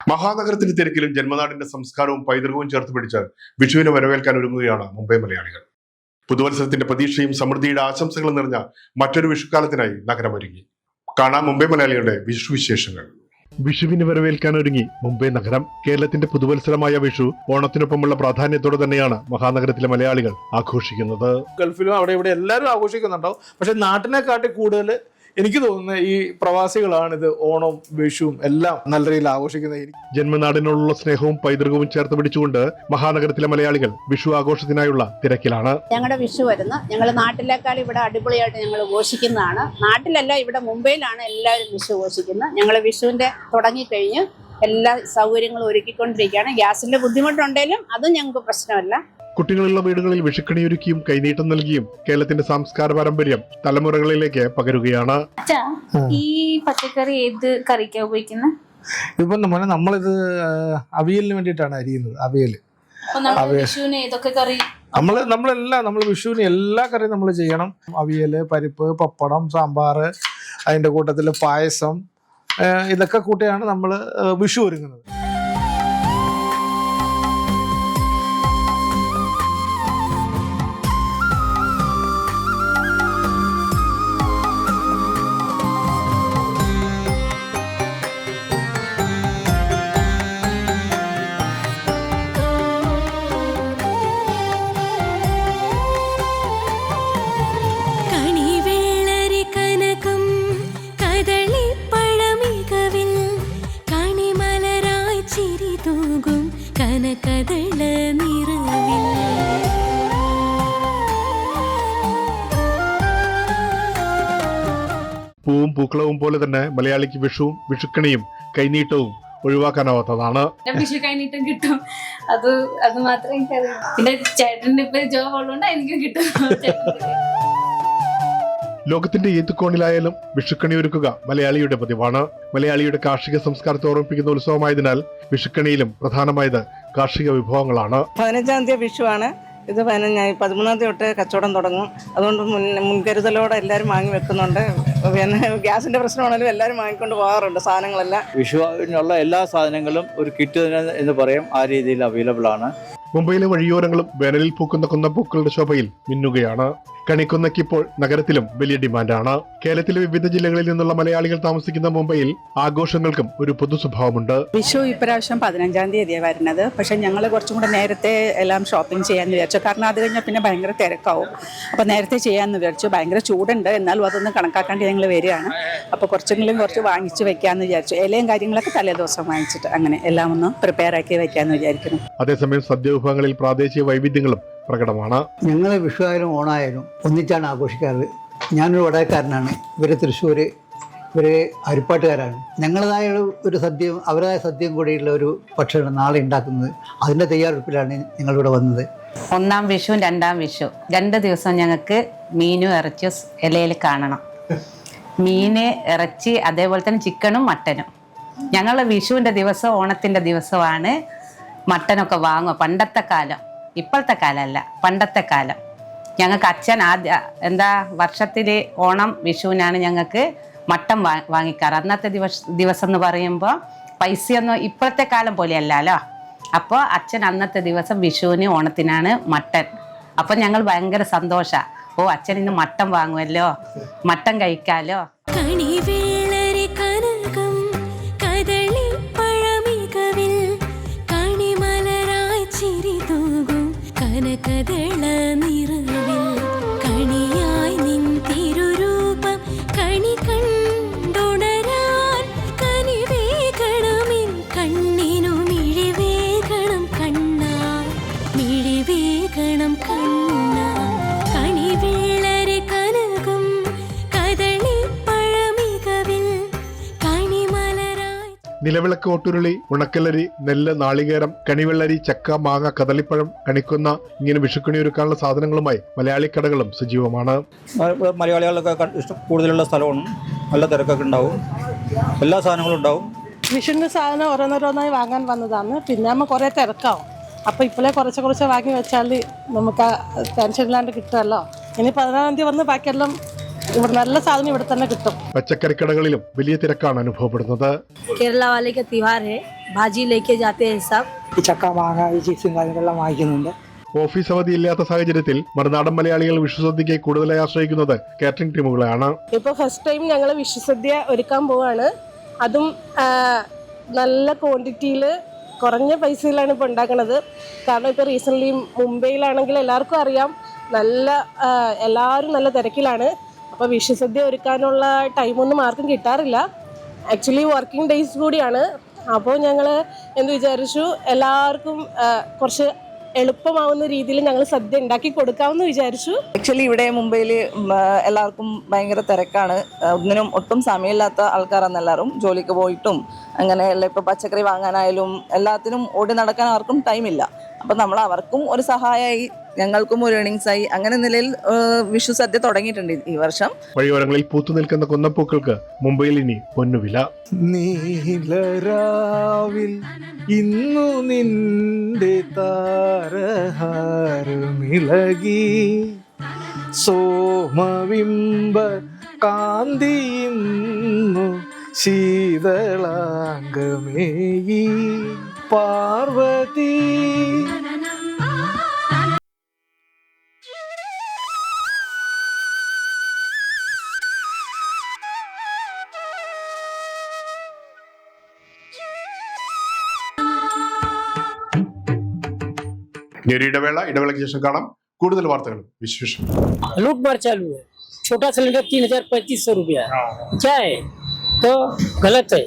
മഹാനഗരത്തിന്റെ തിരക്കിലും ജന്മനാടിന്റെ സംസ്കാരവും പൈതൃകവും ചേർത്ത് പിടിച്ച് വിഷുവിനെ വരവേൽക്കാൻ ഒരുങ്ങുകയാണ് മുംബൈ മലയാളികൾ. പുതുവത്സരത്തിന്റെ പ്രതീക്ഷയും സമൃദ്ധിയുടെ ആശംസകളും നിറഞ്ഞ മറ്റൊരു വിഷുക്കാലത്തിനായി നഗരം ഒരുങ്ങി. കാണാം മുംബൈ മലയാളികളുടെ വിഷു വിശേഷങ്ങൾ. വിഷുവിന് വരവേൽക്കാൻ ഒരുങ്ങി മുംബൈ നഗരം. കേരളത്തിന്റെ പുതുവത്സരമായ വിഷു ഓണത്തിനൊപ്പമുള്ള പ്രാധാന്യത്തോടെ തന്നെയാണ് മഹാനഗരത്തിലെ മലയാളികൾ ആഘോഷിക്കുന്നത്. ഗൾഫിലും അവിടെ ഇവിടെ എല്ലാവരും ആഘോഷിക്കുന്നുണ്ടാവും. പക്ഷെ നാട്ടിനെക്കാട്ടി കൂടുതൽ എനിക്ക് തോന്നുന്നത് ഈ പ്രവാസികളാണ് ഇത് ഓണം വിഷുവും എല്ലാം നല്ല രീതിയിൽ ആഘോഷിക്കുന്നത്. ജന്മനാടിനോടുള്ള സ്നേഹവും പൈതൃകവും ചേർത്ത് പിടിച്ചുകൊണ്ട് മഹാനഗരത്തിലെ മലയാളികൾ വിഷു ആഘോഷത്തിനായുള്ള തിരക്കിലാണ്. ഞങ്ങളുടെ വിഷു വരുന്ന ഞങ്ങൾ നാട്ടിലേക്കാൾ ഇവിടെ അടിപൊളിയായിട്ട് ഞങ്ങൾ ഘോഷിക്കുന്നതാണ്. നാട്ടിലല്ല, ഇവിടെ മുംബൈയിലാണ് എല്ലാവരും വിഷു ഘോഷിക്കുന്നത്. ഞങ്ങൾ വിഷുവിന്റെ തുടങ്ങിക്കഴിഞ്ഞ് എല്ലാ സൗകര്യങ്ങളും ഒരുക്കിക്കൊണ്ടിരിക്കുകയാണ്. ഗ്യാസിന്റെ ബുദ്ധിമുട്ടുണ്ടെങ്കിലും അതും ഞങ്ങൾക്ക് പ്രശ്നമല്ല. കുട്ടികളുള്ള വീടുകളിൽ വിഷുക്കണിയൊരുക്കിയും കൈനീട്ടം നൽകിയും കേരളത്തിന്റെ സംസ്കാര പാരമ്പര്യം തലമുറകളിലേക്ക് പകരുകയാണ്. ഈ പച്ചക്കറി ഏത് കറിക്കാ ഉപയോഗിക്കുന്നത്? ഇപ്പൊ നമ്മളിത് അവിയലിന് വേണ്ടിയിട്ടാണ് അരിയുന്നത്. നമ്മൾ വിഷുവിന് എല്ലാ കറിയും നമ്മൾ ചെയ്യണം. അവിയല്, പരിപ്പ്, പപ്പടം, സാമ്പാർ, അതിന്റെ കൂട്ടത്തിൽ പായസം, ഇതൊക്കെ കൂട്ടിയാണ് നമ്മൾ വിഷു ഒരുങ്ങുന്നത്. പൂവും പൂക്കളവും പോലെ തന്നെ മലയാളിക്ക് വിഷുവും വിഷുക്കണിയും കൈനീട്ടവും ഒഴിവാക്കാനാവാത്തതാണ്. വിഷു കൈനീട്ടം കിട്ടും, അത് മാത്രമേ എനിക്കറിയാം. പിന്നെ ചേട്ടന്റെ ഇപ്പൊ ജോബ് ഉള്ളതുകൊണ്ട് എനിക്കും കിട്ടും. ലോകത്തിന്റെ ഏത് കോണിലായാലും വിഷുക്കണി ഒരുക്കുക മലയാളിയുടെ പതിവാണ്. മലയാളിയുടെ കാർഷിക സംസ്കാരത്തെ ഓർമ്മിപ്പിക്കുന്ന ഉത്സവമായതിനാൽ വിഷുക്കണിയിലും പ്രധാനമായത് കാർഷിക വിഭവങ്ങളാണ്. 15-ാം തീയതി വിഷുവാണ്. ഇത് 13-ാം തീയതി തൊട്ട് കച്ചവടം തുടങ്ങും. അതുകൊണ്ട് മുൻകരുതലോടെ എല്ലാവരും വാങ്ങി വെക്കുന്നുണ്ട്. പിന്നെ ഗ്യാസിന്റെ പ്രശ്നമാണെങ്കിലും എല്ലാവരും വാങ്ങിക്കൊണ്ട് പോകാറുണ്ട് സാധനങ്ങളെല്ലാം. വിഷുവിനുള്ള എല്ലാ സാധനങ്ങളും ഒരു കിറ്റ് എന്ന് പറയും, ആ രീതിയിൽ അവൈലബിൾ ആണ്. മുംബൈയിലെ വഴിയോരങ്ങളും വേനലിൽ പൂക്കുന്ന കുന്നപ്പൂക്കളുടെ ശോഭയിൽ മിന്നുകയാണ്. കണിക്കൊന്നയ്ക്കിപ്പോൾ നഗരത്തിലും വലിയ ഡിമാൻഡാണ്. കേരളത്തിലെ വിവിധ ജില്ലകളിൽ നിന്നുള്ള മലയാളികൾ താമസിക്കുന്ന മുംബൈയിൽ ആഘോഷങ്ങൾക്കും ഒരു പൊതു സ്വഭാവമുണ്ട്. വിഷു ഇപ്രാവശ്യം 15-ാം തീയതിയാണ് വരുന്നത്. പക്ഷെ ഞങ്ങൾ കുറച്ചും കൂടെ നേരത്തെ എല്ലാം ഷോപ്പിംഗ് ചെയ്യാമെന്ന് വിചാരിച്ചു. കാരണം അത് കഴിഞ്ഞാൽ പിന്നെ ഭയങ്കര തിരക്കാവും. അപ്പോൾ നേരത്തെ ചെയ്യാമെന്ന് വിചാരിച്ചു. ഭയങ്കര ചൂടുണ്ട്, എന്നാലും അതൊന്നും കണക്കാക്കാണ്ട് ഞങ്ങൾ വരികയാണ്. അപ്പോൾ കുറച്ച് വാങ്ങിച്ച് വെക്കാമെന്ന് വിചാരിച്ചു. ഇലയും കാര്യങ്ങളൊക്കെ തലേ ദിവസം വാങ്ങിച്ചിട്ട് അങ്ങനെ എല്ലാം ഒന്ന് പ്രിപ്പയർ ആക്കി വെക്കാമെന്ന് വിചാരിക്കുന്നു. അതേസമയം സദ്യ വിഭവങ്ങളിൽ പ്രാദേശിക വൈവിധ്യങ്ങളും പ്രകടമാണ്. ഞങ്ങൾ വിഷുവായാലും ഓണായാലും ഒന്നിച്ചാണ് ആഘോഷിക്കാറ്. ഞാനൊരു വടകരക്കാരനാണ്, ഇവർ തൃശ്ശൂർ, ഇവർ അരിപ്പാട്ടുകാരാണ്. ഞങ്ങളതായ ഒരു സദ്യയും അവരുടേതായ സദ്യയും കൂടിയുള്ള ഒരു ഭക്ഷണം നാളെ ഉണ്ടാക്കുന്നത്. അതിൻ്റെ തയ്യാറെടുപ്പിലാണ് ഞങ്ങളിവിടെ വന്നത്. 1-ാം വിഷു 2-ാം വിഷു 2 ദിവസം ഞങ്ങൾക്ക് മീനും ഇറച്ചിയും ഇലയിൽ കാണണം. മീന്, ഇറച്ചി, അതേപോലെ തന്നെ ചിക്കനും മട്ടനും. ഞങ്ങൾ വിഷുവിൻ്റെ ദിവസം ഓണത്തിൻ്റെ ദിവസമാണ് മട്ടനൊക്കെ വാങ്ങുക. പണ്ടത്തെ കാലം, ഇപ്പോഴത്തെ കാലമല്ല, പണ്ടത്തെ കാലം. ഞങ്ങൾക്ക് അച്ഛൻ വർഷത്തിൽ ഓണം വിഷുവിനാണ് ഞങ്ങൾക്ക് മട്ടൻ വാങ്ങിക്കാറ്. അന്നത്തെ ദിവസം എന്ന് പറയുമ്പോൾ പൈസയൊന്നും ഇപ്പോഴത്തെ കാലം പോലെയല്ലല്ലോ. അപ്പോൾ അച്ഛൻ അന്നത്തെ ദിവസം വിഷുവിന് ഓണത്തിനാണ് മട്ടൻ. അപ്പോൾ ഞങ്ങൾ ഭയങ്കര സന്തോഷമാണ്. ഓ, അച്ഛൻ ഇന്ന് മട്ടൻ വാങ്ങുമല്ലോ, മട്ടൻ കഴിക്കാമല്ലോ. നിലവിളക്ക്, ഓട്ടുരുളി, ഉണക്കലരി, നെല്ല്, നാളികേരം, കണിവെള്ളരി, ചക്ക, മാങ്ങ, കദളിപ്പഴം, കണിക്കുന്ന ഇങ്ങനെ വിഷുക്കണി ഒരുക്കാനുള്ള സാധനങ്ങളുമായി മലയാളി കടകളും സജീവമാണ്. മലയാളികളൊക്കെ കൂടുതലുള്ള സ്ഥലമാണ്. നല്ല തിരക്കൊക്കെ ഉണ്ടാവും, എല്ലാ സാധനങ്ങളും ഉണ്ടാവും. വിഷുവിൻ്റെ സാധനം ഓരോന്നോരോന്നായി വാങ്ങാൻ വന്നതാണ്. പിന്നെ നമ്മൾ കുറേ തിരക്കാവും. അപ്പോൾ ഇപ്പോഴേ കുറച്ച് വാങ്ങി വെച്ചാൽ നമുക്ക് ടെൻഷനില്ലാണ്ട് കിട്ടുമല്ലോ. ഇനി 16-ാം തീയതി വന്ന് ബാക്കിയെല്ലാം ഇവിടെ നല്ല സാധനം ഇവിടെ തന്നെ കിട്ടും. പച്ചക്കറിക്കടകളിലും വലിയ തിരക്കാണ് അനുഭവപ്പെടുന്നത്. केरला वाले का त्योहार है, भाजी लेके जाते हैं सब. ഈ ചക്ക മാങ്ങ ഈ ചിപ്സും കാര്യങ്ങളെല്ലാം വാങ്ങിക്കുന്നുണ്ട്. ഓഫീസ് അവധി ഇല്ലാത്ത സാഹചര്യത്തിൽ മറുനാടൻ മലയാളികൾ വിഷുസദ്യക്ക് കൂടുതലായി ആശ്രയിക്കുന്നത് കാറ്ററിംഗ് ടീമുകളാണ്. ഇപ്പോൾ ഫസ്റ്റ് ടൈം ഞങ്ങൾ വിഷുസദ്യ ഒരുക്കാൻ പോവാണ്. അതും നല്ല ക്വാണ്ടിറ്റിയിൽ കുറഞ്ഞ പൈസയിലാണ് ഇപ്പോൾ ഉണ്ടാക്കുന്നത്. കാരണം ഇപ്പോൾ റീസെൻ്റ്ലി മുംബൈയിലാണെങ്കിൽ എല്ലാവർക്കും അറിയാം എല്ലാവരും നല്ല തിരക്കിലാണ്. അപ്പോൾ വിഷുസദ്യ ഒരുക്കാനുള്ള ടൈമൊന്നും ആർക്കും കിട്ടാറില്ല. ആക്ച്വലി വർക്കിംഗ് ഡേയ്സ് കൂടിയാണ്. അപ്പോൾ ഞങ്ങൾ എന്ത് വിചാരിച്ചു, എല്ലാവർക്കും കുറച്ച് എളുപ്പമാവുന്ന രീതിയിൽ ഞങ്ങൾ സദ്യ ഉണ്ടാക്കി കൊടുക്കാമെന്ന് വിചാരിച്ചു. ആക്ച്വലി ഇവിടെ മുംബൈയിൽ എല്ലാവർക്കും ഭയങ്കര തിരക്കാണ്. ഒട്ടും സമയമില്ലാത്ത ആൾക്കാരാണ് എല്ലാവരും. ജോലിക്ക് പോയിട്ടും അങ്ങനെയല്ല, ഇപ്പോൾ പച്ചക്കറി വാങ്ങാനായാലും എല്ലാത്തിനും ഓടി നടക്കാൻ ആർക്കും ടൈമില്ല. അപ്പം നമ്മൾ അവർക്കും ഒരു സഹായമായി, ഞങ്ങൾക്കും ഒരു ഏണിങ്സായി. അങ്ങനെ നിലയിൽ വിഷു സദ്യ തുടങ്ങിയിട്ടുണ്ട് ഈ വർഷം. വഴിയോരങ്ങളിൽ പൂത്തു നിൽക്കുന്ന കുന്നപ്പൂക്കൾക്ക് മുംബൈയിൽ ഇനി പൊന്നുവില. നീലരാവിൽ ഇന്നു നിന്റെ താരഹാരമിളകി സോമവിംബ കാന്തിയുന്നു ശീതളാംഗമേയി പാർവതി. ഇടവേളയ്ക്ക് ശേഷം കാണാം കൂടുതൽ വാർത്തകളും വിശേഷം. लूटमार चालू है. छोटा सिलेंडर 3035 रुपया है. क्या है तो गलत है.